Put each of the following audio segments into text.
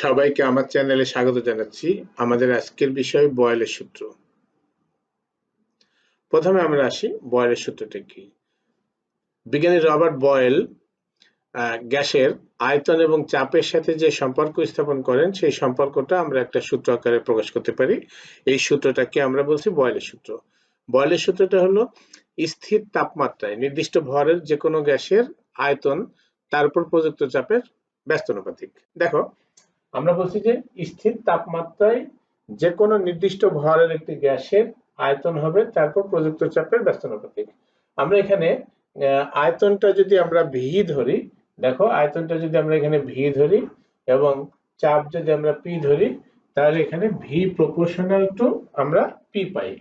সবাইকে আমার চ্যানেলে স্বাগত জানাচ্ছি। আমাদের আজকের বিষয় বয়েলের সূত্র। প্রথমে আমরা আসি বয়েলের সূত্রটা কি। বিজ্ঞানী রবার্ট বয়েল গ্যাসের আয়তন এবং চাপের সাথে যে সম্পর্ক স্থাপন করেন সেই সম্পর্কটা আমরা একটা সূত্র আকারে প্রকাশ করতে পারি। এই সূত্রটাকে আমরা বলছি বয়েলের সূত্র। বয়েলের সূত্রটা হলো স্থির তাপমাত্রায় নির্দিষ্ট ভরের যে কোনো গ্যাসের আয়তন তার উপর প্রযুক্ত চাপের ব্যস্তানুপাতিক। দেখো, আমরা বলছি যে স্থির তাপমাত্রায় যে কোনো নির্দিষ্ট ভরের একটি গ্যাসের আয়তন হবে তারপর প্রযুক্ত চাপের ব্যস্তানুপাতিক। আমরা এখানে আয়তনটা যদি আমরা ভি ধরি, দেখো আয়তনটা যদি আমরা এখানে ভি ধরি এবং চাপ যদি আমরা পি ধরি, তাহলে এখানে ভি প্রপোর্শনাল টু আমরা পি পাই।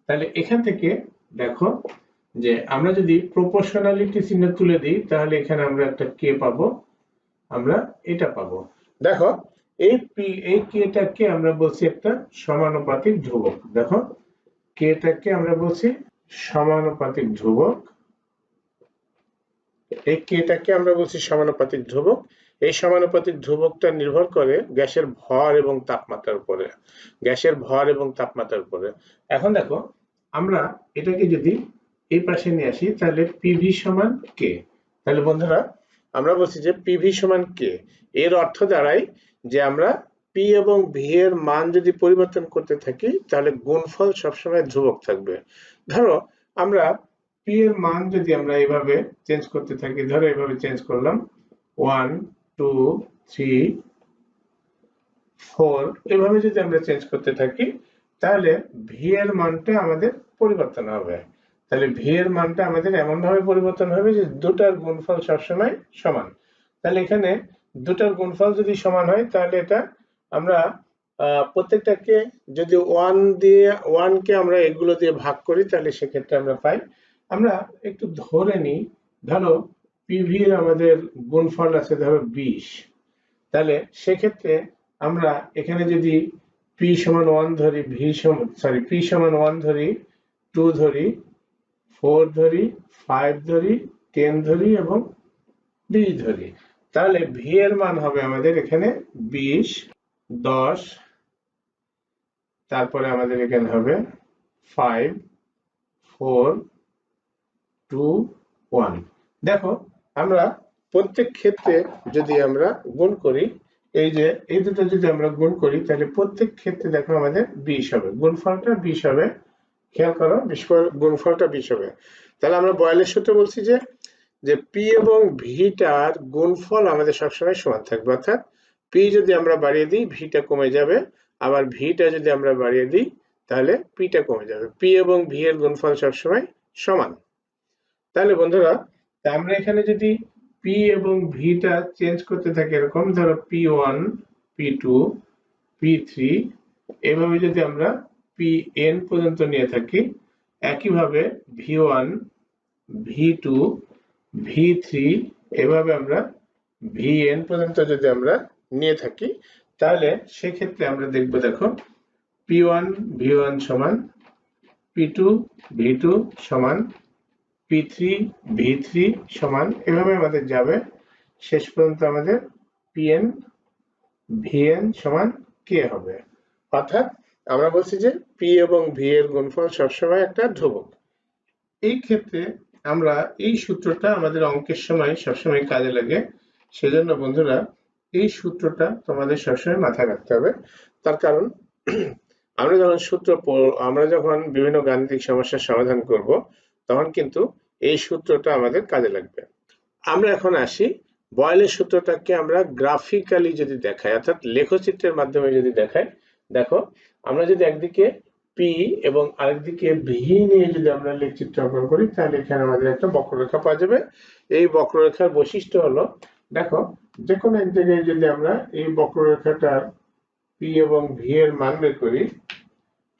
তাহলে এখান থেকে দেখো যে আমরা যদি প্রপোর্শনালিটি চিহ্ন তুলে দিই তাহলে এখানে আমরা একটা কে পাবো, আমরা এটা পাবো। দেখো এই কেটাকে আমরা বলছি একটা সমানুপাতিক ধ্রুবক। দেখো কেটাকে আমরা বলছি সমানুপাতিক ধ্রুবক। এই কেটাকে আমরা বলছি সমানুপাতিক ধ্রুবক। এই সমানুপাতিক ধ্রুবকটা নির্ভর করে গ্যাসের ভর এবং তাপমাত্রার উপরে। গ্যাসের ভর এবং তাপমাত্রার উপরে। এখন দেখো আমরা এটাকে যদি এই পাশে নিয়ে আসি তাহলে পিভি সমান কে। তাহলে বন্ধুরা আমরা বলছি যে পিভি সমান কে, এর অর্থ দাঁড়ায় যে আমরা পি এবং ভি এর মান যদি পরিবর্তন করতে থাকি তাহলে গুণফল সবসময় ধ্রুবক থাকবে। ধরো আমরা পি এর মান যদি আমরা এইভাবে চেঞ্জ করতে থাকি, ধরো এইভাবে চেঞ্জ করলাম 1 2 3 4, এভাবে যদি আমরা চেঞ্জ করতে থাকি তাহলে ভি এর মানটা আমাদের পরিবর্তন হবে। তাহলে ভি এর মানটা আমাদের এমন ভাবে পরিবর্তন হবে যে দুটার গুণফল সবসময় সমান। তাহলে এখানে দুটার গুণফল যদি সমান হয় তাহলে এটা আমরা প্রত্যেকটাকে যদি 1 কে আমরা এগুলো দিয়ে ভাগ করি তাহলে সেক্ষেত্রে আমরা পাই, আমরা একটু ধরে নিই, ধরো পিভি এর আমাদের গুণফল আছে ধরো 20। তাহলে সেক্ষেত্রে আমরা এখানে যদি পি সমান 1 ধরি, পি সমান 1 ধরি, 2 ধরি, 4 ধরি, 5 ধরি, 10 ধরি এবং 20 ধরি, তাহলে ভি এর মান হবে আমাদের এখানে 20 10, তারপরে আমাদের এখানে হবে 5 4 2 1। দেখো আমরা প্রত্যেক ক্ষেত্রে যদি আমরা গুণ করি, এই যে এই দুটো যদি আমরা গুণ করি তাহলে প্রত্যেক ক্ষেত্রে দেখো আমাদের 20 হবে, গুণফলটা 20 হবে। খেয়াল করো গুণফলটা 20 হবে। তাহলে আমরা বয়েলের সূত্রে বলছি যে পি এবং ভিটার গুণফল আমাদের সবসময় সমান থাকবে, অর্থাৎ পি যদি আমরা বাড়িয়ে দিই ভিটা কমে যাবে, আবার ভিটা যদি আমরা বাড়িয়ে দিই তাহলে পিটা কমে যাবে। পি এবং ভি এর গুণফল সবসময় সমান। তাহলে বন্ধুরা আমরা এখানে যদি পি এবং ভিটা চেঞ্জ করতে থাকি, এরকম ধরো P1 P2 P3, এভাবে যদি আমরা Pn পর্যন্ত নিয়ে থাকি, একইভাবে V1 V2 V3 এভাবে আমরা Vn পর্যন্ত যদি আমরা নিয়ে থাকি তাহলে সেক্ষেত্রে আমরা দেখব, দেখো P1 V1 সমান P2 V2 সমান P3 V3 সমান, এভাবে আমাদের যাবে, শেষ পর্যন্ত আমাদের Pn Vn সমান কে হবে। অর্থাৎ আমরা বলছি যে পি এবং ভি এর গুণফল সবসময় একটা ধ্রুবক। এই ক্ষেত্রে আমরা এই সূত্রটা আমাদের অঙ্কের সময় সবসময় কাজে লাগে, সেজন্য বন্ধুরা এই সূত্রটা তোমাদের সবসময় মাথায় রাখতে হবে। তার কারণ আমরা যখন বিভিন্ন গাণিতিক সমস্যার সমাধান করব তখন কিন্তু এই সূত্রটা আমাদের কাজে লাগবে। আমরা এখন আসি বয়েলের সূত্রটাকে আমরা গ্রাফিক্যালি যদি দেখাই, অর্থাৎ লেখচিত্রের মাধ্যমে যদি দেখাই। দেখো আমরা যদি একদিকে পি এবং আরেকদিকে ভি নিয়ে যদি আমরা লেখচিত্র অঙ্কন করি তাহলে এখানে আমাদের একটা বক্ররেখা পাওয়া যাবে। এই বক্ররেখার বৈশিষ্ট্য হলো, দেখো যে কোনো এক জায়গায় যদি আমরা এই বক্ররেখাটার পি এবং ভি এর মান বের করি,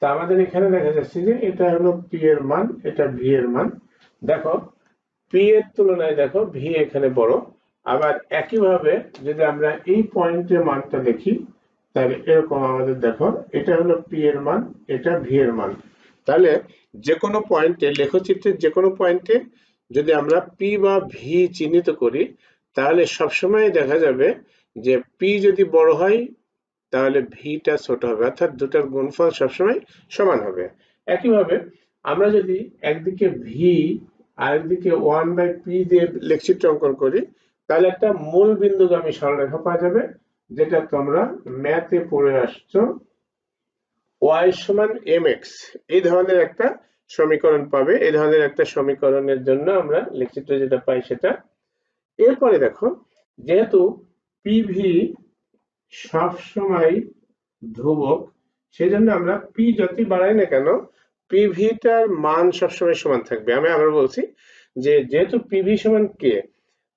তা আমাদের এখানে দেখা যাচ্ছে যে এটা হলো পি এর মান, এটা ভি এর মান। দেখো পি এর তুলনায় দেখো ভি এখানে বড়। আবার একইভাবে যদি আমরা এই পয়েন্টের মানটা দেখি তাহলে এরকম আমাদের দেখো এটা হলো পি এর মান, এটা ভি এর মান। তাহলে যে কোনো পয়েন্টে, লেখচিত্রের যে কোনো পয়েন্টে যদি আমরা পি বা ভি চিহ্নিত করি তাহলে সবসময় দেখা যাবে যে পি যদি বড় হয় তাহলে ভিটা ছোট হবে, অর্থাৎ দুটার গুণফল সবসময় সমান হবে। একইভাবে আমরা যদি একদিকে ভি আর একদিকে 1/p দিয়ে লেখচিত্র অঙ্কন করি, তাহলে একটা মূল বিন্দুগামী সরলরেখা পাওয়া যাবে, যেটা তোমরা ম্যাথে পড়ে আসছো, y সমান mx, এই ধরনের একটা সমীকরণ পাবে। এই ধরনের একটা সমীকরণের জন্য আমরা লেখচিত্র যেটা পাই সেটা। এরপরে দেখো, যেহেতু পিভি সবসময় ধ্রুবক, সেজন্য আমরা পি যতই বাড়াই না কেন, পিভিটার মান সবসময় সমান থাকবে। আমি আবার বলছি যে যেহেতু পিভি সমান কে,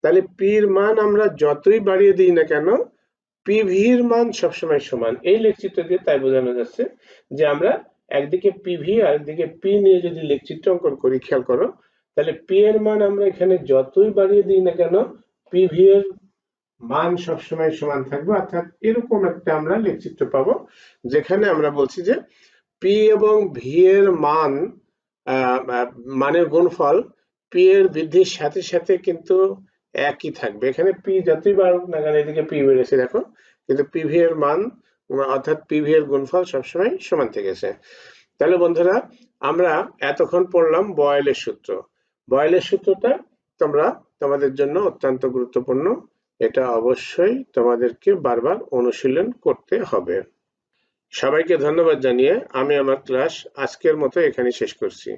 তাহলে পির মান আমরা যতই বাড়িয়ে দিই না কেন, পিভির মান সবসময় সমান। এই লেখচিত্র দিয়ে তাই বোঝানো যাচ্ছে যে আমরা একদিকে পিভি আর একদিকে পি নিয়ে যদি লেখচিত্র অঙ্কন করি, খেয়াল করো, তাহলে পি এর মান আমরা এখানে যতই বাড়িয়ে দিই না কেন, পিভি এর মান সবসময় সমান থাকবে। অর্থাৎ এরকম একটা আমরা লেখচিত্র পাবো, যেখানে আমরা বলছি যে পি এবং ভি এর মান মানের গুণফল পি এর বৃদ্ধির সাথে সাথে কিন্তু একই থাকবে। এখানে পি যতই বাড়ুক না কেন, এদিকে পি বেড়েছে দেখো, কিন্তু পিভি এর মান অর্থাৎ পিভি এর গুণফল সবসময় সমান থেকেছে। তাহলে বন্ধুরা, আমরা এতক্ষণ পড়লাম বয়েলের সূত্র। বয়েলের সূত্রটা তোমরা তোমাদের জন্য অত্যন্ত গুরুত্বপূর্ণ, এটা অবশ্যই তোমাদেরকে বারবার অনুশীলন করতে হবে। সবাইকে ধন্যবাদ জানিয়ে আমি আমার ক্লাস আজকের মতো এখানে শেষ করছি।